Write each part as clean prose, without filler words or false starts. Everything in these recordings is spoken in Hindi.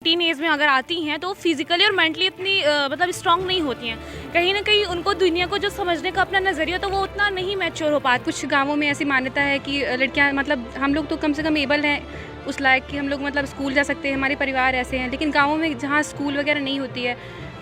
टीन एज में अगर आती हैं तो फिजिकली और मेंटली इतनी मतलब स्ट्रांग नहीं होती हैं। कहीं ना कहीं उनको दुनिया को जो समझने का अपना नज़रिया तो वो उतना नहीं मैच्योर हो पाता। कुछ गांवों में ऐसी मान्यता है कि लड़कियां मतलब हम लोग तो कम से कम एबल हैं उस लायक कि हम लोग मतलब स्कूल जा सकते हैं, हमारे परिवार ऐसे हैं, लेकिन गाँवों में जहाँ स्कूल वगैरह नहीं होती है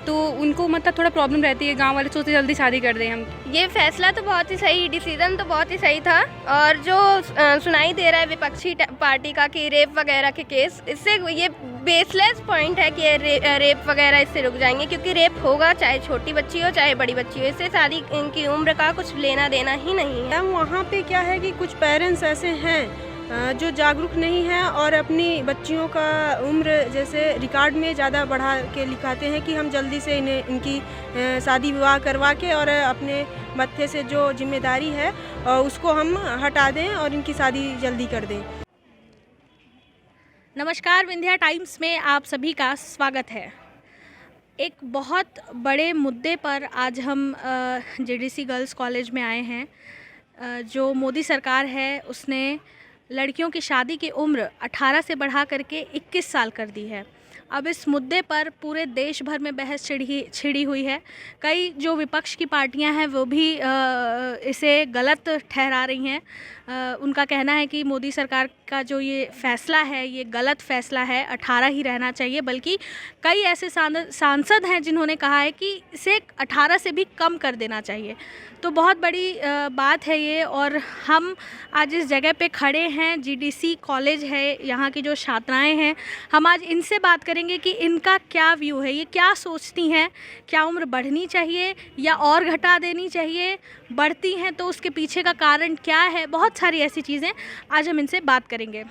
तो उनको मतलब थोड़ा प्रॉब्लम रहती है। गांव वाले सोचते जल्दी शादी कर दें हम। ये फैसला तो बहुत ही सही, डिसीजन तो बहुत ही सही था। और जो सुनाई दे रहा है विपक्षी पार्टी का कि रेप वगैरह के केस, इससे ये बेसलेस पॉइंट है कि रेप वगैरह इससे रुक जाएंगे, क्योंकि रेप होगा चाहे छोटी बच्ची हो चाहे बड़ी बच्ची हो, इससे शादी इनकी उम्र का कुछ लेना देना ही नहीं है। वहाँ पे क्या है कि कुछ पेरेंट्स ऐसे हैं जो जागरूक नहीं हैं और अपनी बच्चियों का उम्र जैसे रिकॉर्ड में ज़्यादा बढ़ा के लिखाते हैं कि हम जल्दी से इनकी शादी विवाह करवा के और अपने मत्थे से जो जिम्मेदारी है उसको हम हटा दें और इनकी शादी जल्दी कर दें। नमस्कार, विंध्या टाइम्स में आप सभी का स्वागत है। एक बहुत बड़े मुद्दे पर आज हम जेडीसी गर्ल्स कॉलेज में आए हैं। जो मोदी सरकार है उसने लड़कियों की शादी की उम्र 18 से बढ़ा करके 21 साल कर दी है। अब इस मुद्दे पर पूरे देश भर में बहस छिड़ी हुई है। कई जो विपक्ष की पार्टियां हैं वो भी इसे गलत ठहरा रही हैं। उनका कहना है कि मोदी सरकार का जो ये फ़ैसला है ये गलत फ़ैसला है, 18 ही रहना चाहिए। बल्कि कई ऐसे सांसद हैं जिन्होंने कहा है कि इसे 18 से भी कम कर देना चाहिए। तो बहुत बड़ी बात है ये, और हम आज इस जगह पे खड़े हैं, जीडीसी कॉलेज है, यहाँ की जो छात्राएं हैं, हम आज इनसे बात करेंगे कि इनका क्या व्यू है, ये क्या सोचती हैं, क्या उम्र बढ़नी चाहिए या और घटा देनी चाहिए, बढ़ती हैं तो उसके पीछे का कारण क्या है। बहुत सारी ऐसी चीज़ें आज हम इनसे बात करेंगे।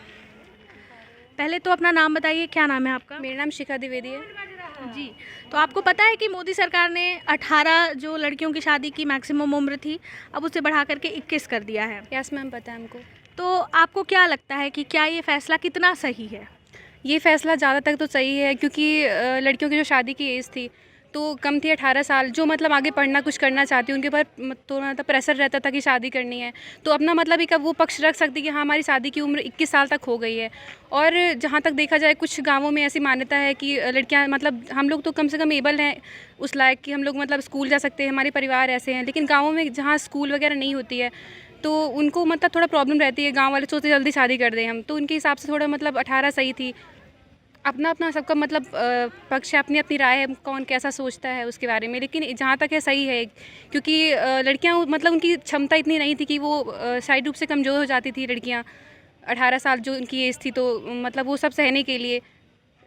पहले तो अपना नाम बताइए, क्या नाम है आपका? मेरा नाम शिखा द्विवेदी है जी। तो आपको पता है कि मोदी सरकार ने 18 जो लड़कियों की शादी की मैक्सिमम उम्र थी अब उसे बढ़ा करके 21 कर दिया है। यस मैम, पता है हमको। तो आपको क्या लगता है कि क्या ये फ़ैसला कितना सही है? ये फ़ैसला ज़्यादा तक तो सही है, क्योंकि लड़कियों की जो शादी की एज थी तो कम थी 18 साल। जो मतलब आगे पढ़ना कुछ करना चाहती उनके ऊपर तो मतलब प्रेशर रहता था कि शादी करनी है, तो अपना मतलब एक वो पक्ष रख सकती कि हाँ हमारी शादी की उम्र 21 साल तक हो गई है। और जहाँ तक देखा जाए कुछ गांवों में ऐसी मान्यता है कि लड़कियां मतलब हम लोग तो कम से कम एबल हैं उस लायक कि हम लोग मतलब स्कूल जा सकते हैं, हमारे परिवार ऐसे हैं, लेकिन गाँवों में जहाँ स्कूल वगैरह नहीं होती है तो उनको मतलब थोड़ा प्रॉब्लम रहती है। गाँव वाले सोचते जल्दी शादी कर दें हम, तो उनके हिसाब से थोड़ा मतलब 18 सही थी। अपना अपना सबका मतलब पक्ष है, अपनी अपनी राय है, कौन कैसा सोचता है उसके बारे में, लेकिन जहाँ तक है सही है। क्योंकि लड़कियाँ मतलब उनकी क्षमता इतनी नहीं थी कि वो शारीरिक रूप से कमज़ोर हो जाती थी लड़कियाँ। 18 साल जो उनकी एज थी तो मतलब वो सब सहने के लिए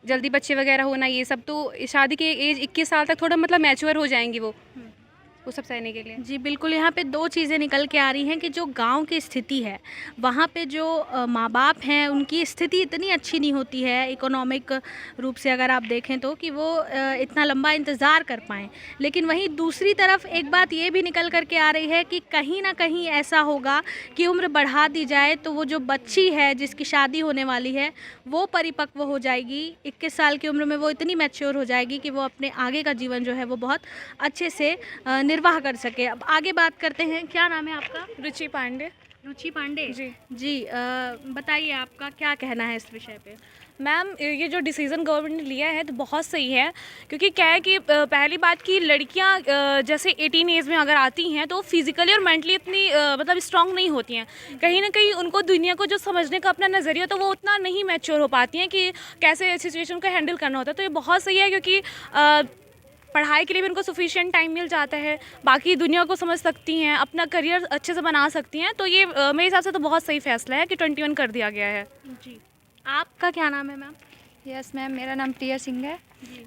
जल्दी बच्चे वगैरह होना ये सब, तो शादी की एज 21 साल तक थोड़ा मतलब मैच्योर हो जाएंगी वो सब सहने के लिए। जी बिल्कुल। यहाँ पे दो चीज़ें निकल के आ रही हैं कि जो गांव की स्थिति है वहाँ पे जो माँ बाप हैं उनकी स्थिति इतनी अच्छी नहीं होती है इकोनॉमिक रूप से, अगर आप देखें तो, कि वो इतना लंबा इंतज़ार कर पाएँ। लेकिन वहीं दूसरी तरफ एक बात ये भी निकल कर के आ रही है कि कहीं ना कहीं ऐसा होगा कि उम्र बढ़ा दी जाए तो वो जो बच्ची है जिसकी शादी होने वाली है वो परिपक्व हो जाएगी। 21 साल की उम्र में वो इतनी मैच्योर हो जाएगी कि वो अपने आगे का जीवन जो है वो बहुत अच्छे से निर्वाह कर सके। अब आगे बात करते हैं। क्या नाम है आपका? रुचि पांडे। रुचि पांडे जी। बताइए आपका क्या कहना है इस विषय पे? मैम, ये जो डिसीज़न गवर्नमेंट ने लिया है तो बहुत सही है, क्योंकि क्या है कि पहली बात कि लड़कियां जैसे 18 एज में अगर आती हैं तो फिजिकली और मेंटली इतनी मतलब स्ट्रांग नहीं होती हैं। कहीं ना कहीं उनको दुनिया को जो समझने का अपना नज़रिया तो वो उतना नहीं मैच्योर हो पाती हैं कि कैसे सिचुएशन को हैंडल करना होता है। तो ये बहुत सही है, क्योंकि पढ़ाई के लिए भी उनको सफिशिएंट टाइम मिल जाता है, बाकी दुनिया को समझ सकती हैं, अपना करियर अच्छे से बना सकती हैं। तो ये मेरे हिसाब से तो बहुत सही फैसला है कि 21 कर दिया गया है। जी। आपका क्या नाम है मैम? यस मैम, मेरा नाम प्रिया सिंह है।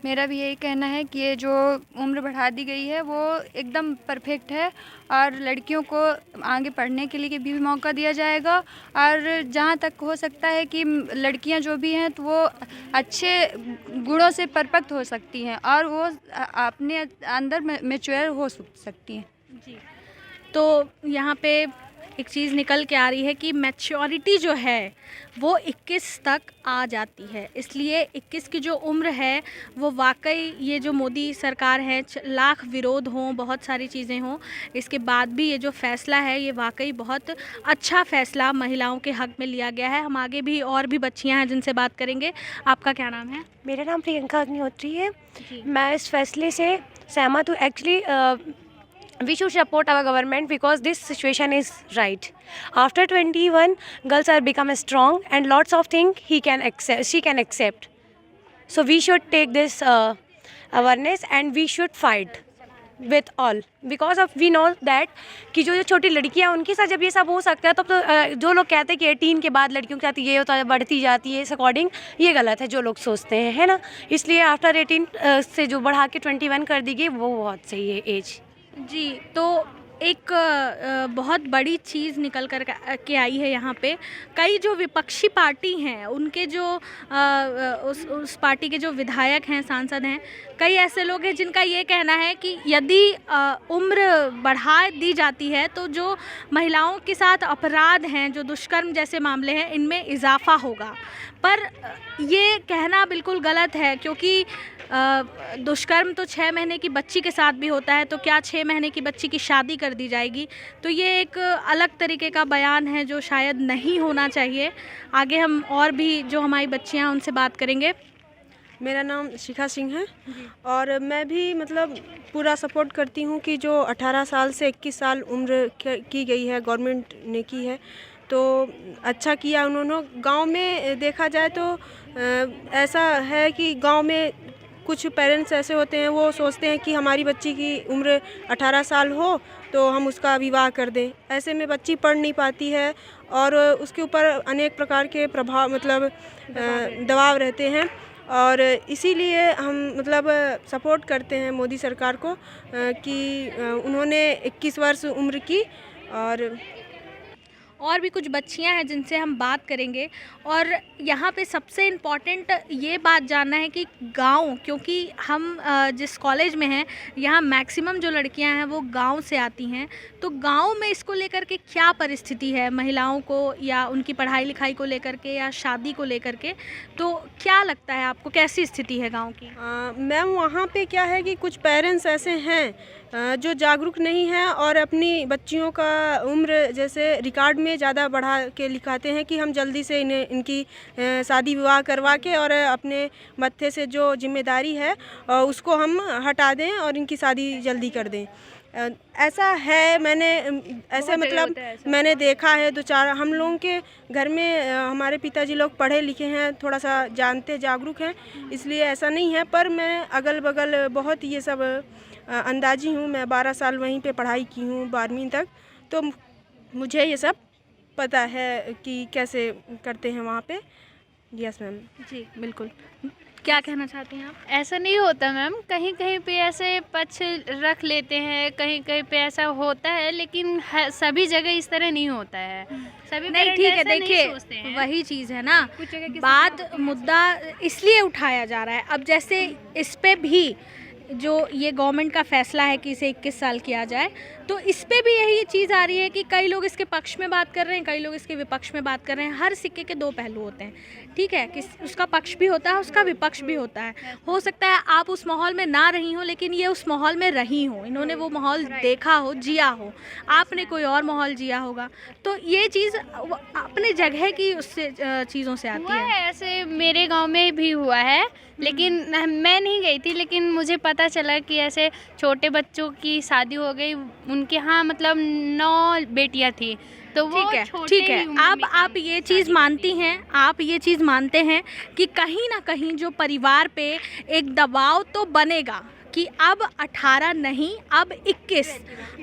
मेरा भी यही कहना है कि ये जो उम्र बढ़ा दी गई है वो एकदम परफेक्ट है, और लड़कियों को आगे पढ़ने के लिए भी मौका दिया जाएगा। और जहाँ तक हो सकता है कि लड़कियां जो भी हैं तो वो अच्छे गुणों से परिपक्व हो सकती हैं और वो अपने अंदर मैच्योर हो सकती हैं। जी। तो यहाँ पे एक चीज़ निकल के आ रही है कि मैच्योरिटी जो है वो 21 तक आ जाती है, इसलिए 21 की जो उम्र है वो वाकई, ये जो मोदी सरकार है, लाख विरोध हों, बहुत सारी चीज़ें हों, इसके बाद भी ये जो फ़ैसला है ये वाकई बहुत अच्छा फ़ैसला महिलाओं के हक़ में लिया गया है। हम आगे भी और भी बच्चियां हैं जिनसे बात करेंगे। आपका क्या नाम है? मेरा नाम प्रियंका अग्निहोत्री है। मैं इस फैसले से सहमत हूँ। Actually we should support our government because this situation is right. After 21, girls are become strong and lots of things she can accept. So we should take this awareness and we should fight with all because of we know that कि जो छोटी लड़कियां उनके साथ जब ये सब हो सकता है तब तो जो लोग कहते हैं कि 18 के बाद लड़कियों के साथ ये होता है, बढ़ती जाती है, इस अकॉर्डिंग ये गलत है जो लोग सोचते हैं, है ना। इसलिए आफ्टर 18 से जो बढ़ा के 21 कर दी गई वो बहुत सही है एज। जी, तो एक बहुत बड़ी चीज़ निकल कर के आई है यहाँ पे। कई जो विपक्षी पार्टी हैं उनके जो उस पार्टी के जो विधायक हैं, सांसद हैं, कई ऐसे लोग हैं जिनका ये कहना है कि यदि उम्र बढ़ा दी जाती है तो जो महिलाओं के साथ अपराध हैं, जो दुष्कर्म जैसे मामले हैं, इनमें इजाफा होगा। पर ये कहना बिल्कुल गलत है, क्योंकि दुष्कर्म तो 6 महीने की बच्ची के साथ भी होता है, तो क्या 6 महीने की बच्ची की शादी कर दी जाएगी? तो ये एक अलग तरीके का बयान है जो शायद नहीं होना चाहिए। आगे हम और भी जो हमारी बच्चियां उनसे बात करेंगे। मेरा नाम शिखा सिंह है और मैं भी मतलब पूरा सपोर्ट करती हूँ कि जो 18 साल से 21 साल उम्र की गई है, गवर्नमेंट ने की है, तो अच्छा किया उन्होंने। गांव में देखा जाए तो ऐसा है कि गांव में कुछ पेरेंट्स ऐसे होते हैं, वो सोचते हैं कि हमारी बच्ची की उम्र 18 साल हो तो हम उसका विवाह कर दें। ऐसे में बच्ची पढ़ नहीं पाती है और उसके ऊपर अनेक प्रकार के प्रभाव मतलब दबाव रहते हैं, और इसीलिए हम मतलब सपोर्ट करते हैं मोदी सरकार को कि उन्होंने 21 वर्ष उम्र की। और भी कुछ बच्चियां हैं जिनसे हम बात करेंगे। और यहाँ पे सबसे इम्पॉर्टेंट ये बात जानना है कि गांव, क्योंकि हम जिस कॉलेज में हैं यहाँ मैक्सिमम जो लड़कियां हैं वो गांव से आती हैं, तो गांव में इसको लेकर के क्या परिस्थिति है महिलाओं को, या उनकी पढ़ाई लिखाई को लेकर के, या शादी को लेकर के, तो क्या लगता है आपको, कैसी स्थिति है गाँव की? मैम, वहाँ पे क्या है कि कुछ पेरेंट्स ऐसे हैं जो जागरूक नहीं हैं और अपनी बच्चियों का उम्र जैसे रिकॉर्ड में ज़्यादा बढ़ा के लिखाते हैं कि हम जल्दी से इनकी शादी विवाह करवा के और अपने मत्थे से जो जिम्मेदारी है उसको हम हटा दें और इनकी शादी जल्दी कर दें। ऐसा है, मैंने ऐसे मतलब मैंने देखा है 2-4 हम लोगों के घर में। हमारे पिताजी लोग पढ़े लिखे हैं, थोड़ा सा जानते जागरूक हैं, इसलिए ऐसा नहीं है। पर मैं अगल बगल बहुत ये सब अंदाजी हूँ। मैं 12 साल वहीं पे पढ़ाई की हूँ 12वीं तक, तो मुझे ये सब पता है कि कैसे करते हैं वहाँ पे। Yes ma'am. जी बिल्कुल। क्या कहना चाहती हैं आप? ऐसा नहीं होता मैम, कहीं कहीं पे ऐसे पक्ष रख लेते हैं, कहीं कहीं पे ऐसा होता है, लेकिन सभी जगह इस तरह नहीं होता है। सभी नहीं, ठीक है, देखिए वही चीज़ है ना, बात मुद्दा इसलिए उठाया जा रहा है। अब जैसे इस पे भी जो ये गवर्नमेंट का फैसला है कि इसे 21 साल किया जाए, तो इस पे भी यही चीज़ आ रही है कि कई लोग इसके पक्ष में बात कर रहे हैं, कई लोग इसके विपक्ष में बात कर रहे हैं। हर सिक्के के 2 पहलू होते हैं, ठीक है, कि उसका पक्ष भी होता है, उसका विपक्ष भी होता है। हो सकता है आप उस माहौल में ना रही हो, लेकिन ये उस माहौल में रही हो, इन्होंने वो माहौल देखा हो, जिया हो, आपने कोई और माहौल जिया होगा, तो ये चीज़ अपने जगह की उससे चीज़ों से आती है। ऐसे मेरे गाँव में भी हुआ है, लेकिन मैं नहीं गई थी, लेकिन मुझे पता चला कि ऐसे छोटे बच्चों की शादी हो गई, उनके यहाँ मतलब 9 बेटियाँ थी, तो वो ठीक है। अब आप ये चीज़ मानती हैं, आप ये चीज़ मानते हैं कि कहीं ना कहीं जो परिवार पे एक दबाव तो बनेगा कि अब 18 नहीं, अब 21।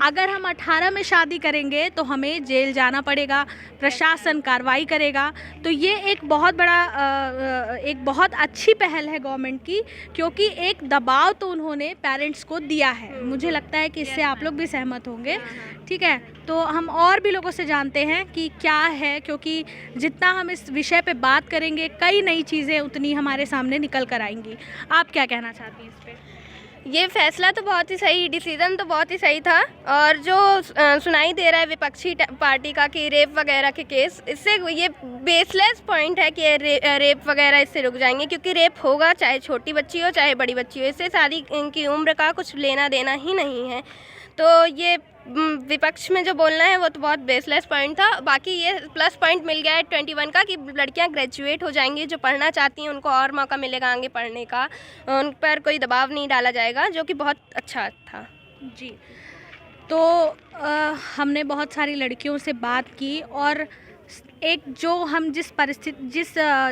अगर हम 18 में शादी करेंगे तो हमें जेल जाना पड़ेगा, प्रशासन कार्रवाई करेगा। तो ये एक बहुत बड़ा एक बहुत अच्छी पहल है गवर्नमेंट की, क्योंकि एक दबाव तो उन्होंने पेरेंट्स को दिया है। मुझे लगता है कि इससे आप लोग भी सहमत होंगे, ठीक है। तो हम और भी लोगों से जानते हैं कि क्या है, क्योंकि जितना हम इस विषय पे बात करेंगे कई नई चीज़ें उतनी हमारे सामने निकल कर आएंगी। आप क्या कहना चाहती हैं इस पर? ये फैसला तो बहुत ही सही, डिसीज़न तो बहुत ही सही था। और जो सुनाई दे रहा है विपक्षी पार्टी का कि रेप वगैरह के केस, इससे ये बेसलेस पॉइंट है कि रेप वगैरह इससे रुक जाएंगे, क्योंकि रेप होगा चाहे छोटी बच्ची हो चाहे बड़ी बच्ची हो, इससे शादी की उम्र का कुछ लेना देना ही नहीं है। तो ये विपक्ष में जो बोलना है वो तो बहुत बेसलेस पॉइंट था। बाकी ये प्लस पॉइंट मिल गया है 21 का कि लड़कियां ग्रेजुएट हो जाएंगी, जो पढ़ना चाहती हैं उनको और मौका मिलेगा आगे पढ़ने का, उन पर कोई दबाव नहीं डाला जाएगा, जो कि बहुत अच्छा था। जी, तो हमने बहुत सारी लड़कियों से बात की और एक जो हम जिस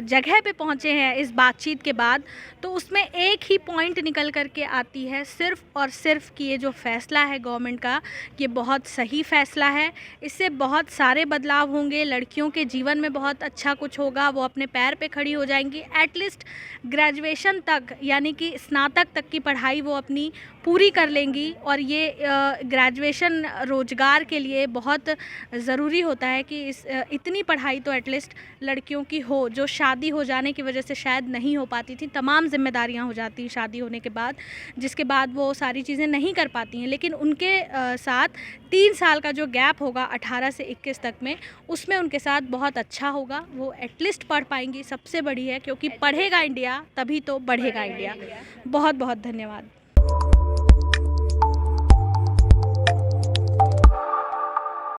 जगह पे पहुँचे हैं इस बातचीत के बाद, तो उसमें एक ही पॉइंट निकल कर के आती है सिर्फ़ और सिर्फ कि ये जो फ़ैसला है गवर्नमेंट का, ये बहुत सही फ़ैसला है। इससे बहुत सारे बदलाव होंगे, लड़कियों के जीवन में बहुत अच्छा कुछ होगा, वो अपने पैर पे खड़ी हो जाएंगी। एटलीस्ट ग्रेजुएशन तक यानी कि स्नातक तक की पढ़ाई वो अपनी पूरी कर लेंगी। और ये ग्रेजुएशन रोज़गार के लिए बहुत ज़रूरी होता है कि इतनी पढ़ाई तो एटलीस्ट लड़कियों की हो, जो शादी हो जाने की वजह से शायद नहीं हो पाती थी। तमाम जिम्मेदारियां हो जाती हैं शादी होने के बाद, जिसके बाद वो सारी चीज़ें नहीं कर पाती हैं। लेकिन उनके साथ 3 साल का जो गैप होगा 18 से 21 तक में, उसमें उनके साथ बहुत अच्छा होगा। वो एटलीस्ट पढ़ पाएंगी, सबसे बड़ी है, क्योंकि पढ़ेगा इंडिया तभी तो बढ़ेगा इंडिया। बहुत बहुत धन्यवाद।